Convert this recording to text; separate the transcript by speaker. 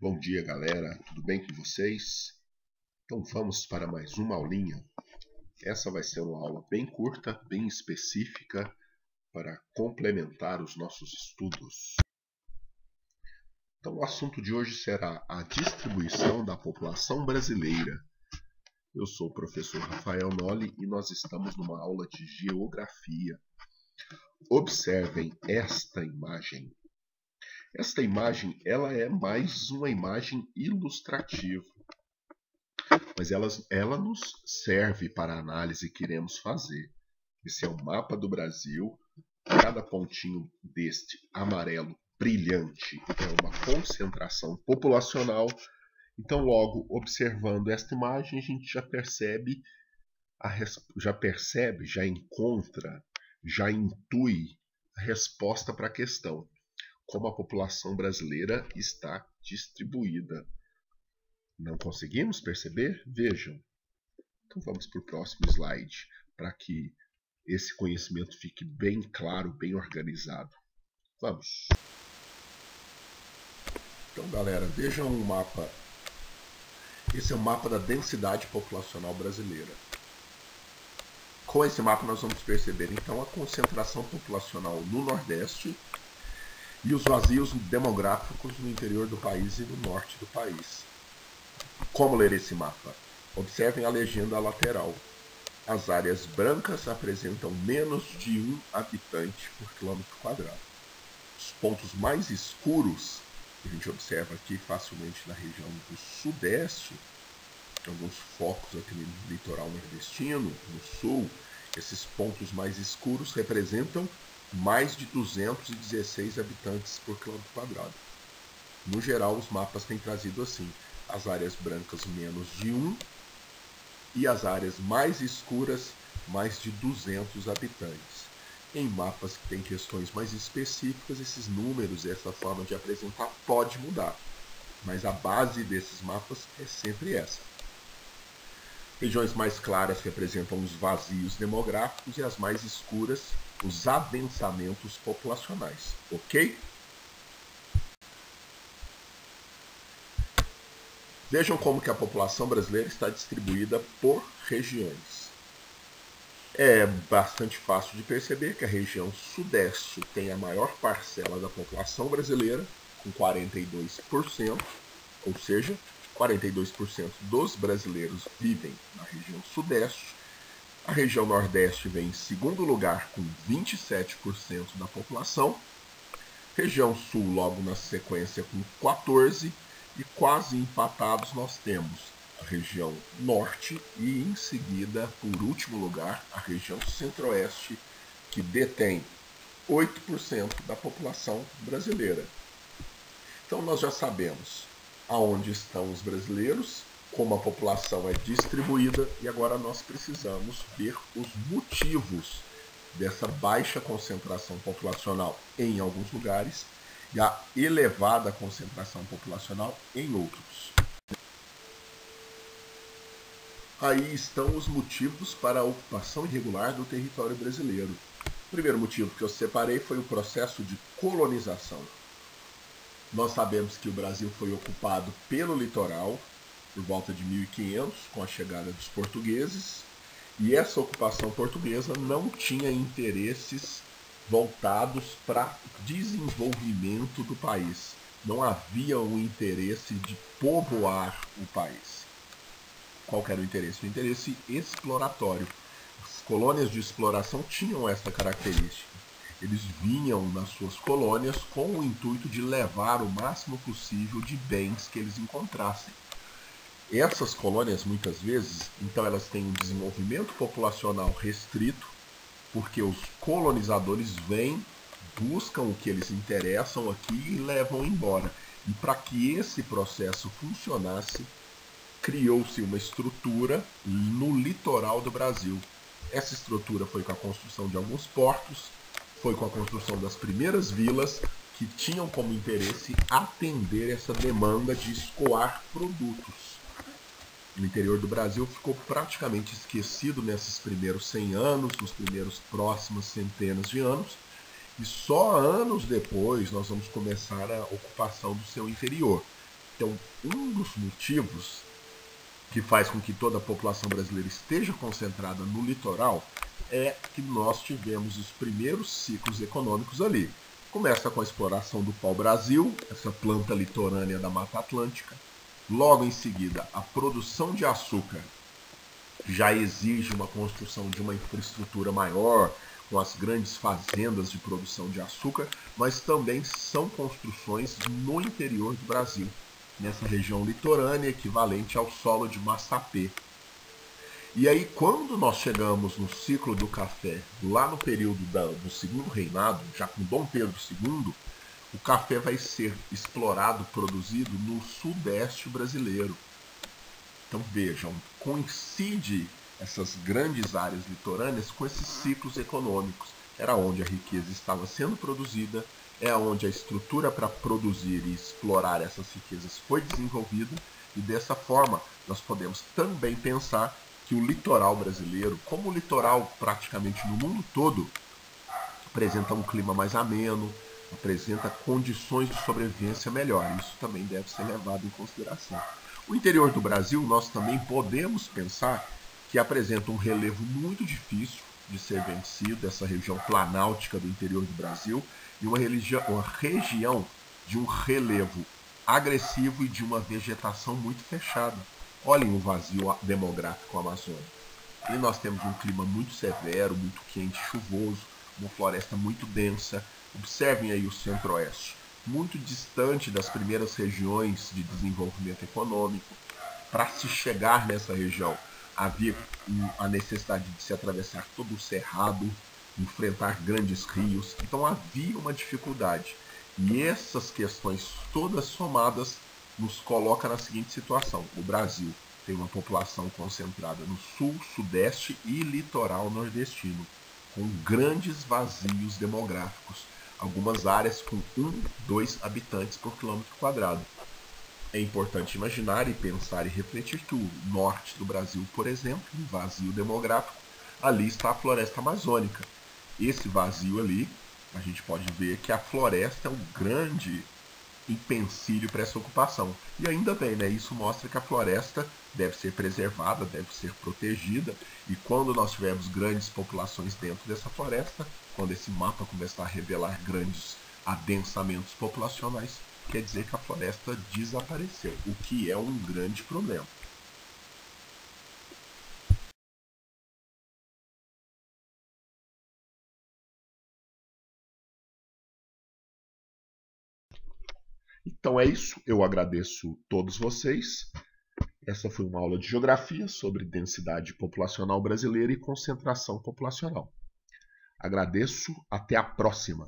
Speaker 1: Bom dia, galera. Tudo bem com vocês? Então vamos para mais uma aulinha. Essa vai ser uma aula bem curta, bem específica para complementar os nossos estudos. Então o assunto de hoje será a distribuição da população brasileira. Eu sou o professor Rafael Nolli e nós estamos numa aula de geografia. Observem esta imagem. Esta imagem ela é mais uma imagem ilustrativa, mas ela nos serve para a análise que iremos fazer. Esse é o mapa do Brasil. Cada pontinho deste amarelo brilhante é uma concentração populacional. Então, logo, observando esta imagem, a gente já encontra, já intui a resposta para a questão. Como a população brasileira está distribuída. Não conseguimos perceber? Vejam. Então vamos para o próximo slide, para que esse conhecimento fique bem claro, bem organizado. Vamos. Então, galera, vejam o mapa. Esse é o mapa da densidade populacional brasileira. Com esse mapa nós vamos perceber, então, a concentração populacional no Nordeste e os vazios demográficos no interior do país e no norte do país. Como ler esse mapa? Observem a legenda lateral. As áreas brancas apresentam menos de 1 habitante por quilômetro quadrado. Os pontos mais escuros, que a gente observa aqui facilmente na região do Sudeste, alguns focos aqui no litoral nordestino, no Sul, esses pontos mais escuros representam mais de 216 habitantes por quilômetro quadrado. No geral, os mapas têm trazido assim, as áreas brancas menos de 1 e as áreas mais escuras mais de 200 habitantes. Em mapas que têm questões mais específicas, esses números e essa forma de apresentar pode mudar, mas a base desses mapas é sempre essa. Regiões mais claras representam os vazios demográficos e as mais escuras os adensamentos populacionais, ok? Vejam como que a população brasileira está distribuída por regiões. É bastante fácil de perceber que a região Sudeste tem a maior parcela da população brasileira, com 42%, ou seja, 42% dos brasileiros vivem na região Sudeste. A região Nordeste vem em segundo lugar com 27% da população. Região Sul logo na sequência com 14%. E quase empatados nós temos a região Norte e em seguida, por último lugar, a região Centro-Oeste, que detém 8% da população brasileira. Então nós já sabemos aonde estão os brasileiros, como a população é distribuída, e agora nós precisamos ver os motivos dessa baixa concentração populacional em alguns lugares e a elevada concentração populacional em outros. Aí estão os motivos para a ocupação irregular do território brasileiro. O primeiro motivo que eu separei foi o processo de colonização. Nós sabemos que o Brasil foi ocupado pelo litoral por volta de 1500, com a chegada dos portugueses, e essa ocupação portuguesa não tinha interesses voltados para desenvolvimento do país. Não havia um interesse de povoar o país. Qual que era o interesse? O interesse exploratório. As colônias de exploração tinham essa característica. Eles vinham nas suas colônias com o intuito de levar o máximo possível de bens que eles encontrassem. Essas colônias, muitas vezes, então elas têm um desenvolvimento populacional restrito, porque os colonizadores vêm, buscam o que eles interessam aqui e levam embora. E para que esse processo funcionasse, criou-se uma estrutura no litoral do Brasil. Essa estrutura foi com a construção de alguns portos, foi com a construção das primeiras vilas, que tinham como interesse atender essa demanda de escoar produtos. O interior do Brasil ficou praticamente esquecido nesses primeiros 100 anos, nos primeiros próximos centenas de anos, e só anos depois nós vamos começar a ocupação do seu interior. Então, um dos motivos que faz com que toda a população brasileira esteja concentrada no litoral é que nós tivemos os primeiros ciclos econômicos ali. Começa com a exploração do pau-brasil, essa planta litorânea da Mata Atlântica. Logo em seguida, a produção de açúcar já exige uma construção de uma infraestrutura maior, com as grandes fazendas de produção de açúcar, mas também são construções no interior do Brasil, nessa região litorânea equivalente ao solo de Massapê. E aí, quando nós chegamos no ciclo do café, lá no período do segundo reinado, já com Dom Pedro II, o café vai ser explorado, produzido no sudeste brasileiro. Então vejam, coincide essas grandes áreas litorâneas com esses ciclos econômicos. Era onde a riqueza estava sendo produzida, é onde a estrutura para produzir e explorar essas riquezas foi desenvolvida, e dessa forma nós podemos também pensar que o litoral brasileiro, como o litoral praticamente no mundo todo, apresenta um clima mais ameno, apresenta condições de sobrevivência melhor. Isso também deve ser levado em consideração. O interior do Brasil, nós também podemos pensar que apresenta um relevo muito difícil de ser vencido, essa região planáutica do interior do Brasil, e uma região de um relevo agressivo e de uma vegetação muito fechada. Olhem o vazio demográfico amazônico. E nós temos um clima muito severo, muito quente, chuvoso, uma floresta muito densa. Observem aí o centro-oeste, muito distante das primeiras regiões de desenvolvimento econômico. Para se chegar nessa região, havia a necessidade de se atravessar todo o cerrado, enfrentar grandes rios. Então havia uma dificuldade. E essas questões todas somadas nos coloca na seguinte situação: o Brasil tem uma população concentrada no sul, sudeste e litoral nordestino, com grandes vazios demográficos, algumas áreas com 1, 2 habitantes por quilômetro quadrado. É importante imaginar e pensar e refletir que o norte do Brasil, por exemplo, um vazio demográfico, ali está a floresta amazônica. Esse vazio ali, a gente pode ver que a floresta é um grande empecilho para essa ocupação. E ainda bem, né? Isso mostra que a floresta deve ser preservada, deve ser protegida, e quando nós tivermos grandes populações dentro dessa floresta, quando esse mapa começar a revelar grandes adensamentos populacionais, quer dizer que a floresta desapareceu, o que é um grande problema. Então é isso, eu agradeço todos vocês. Essa foi uma aula de geografia sobre densidade populacional brasileira e concentração populacional. Agradeço, até a próxima!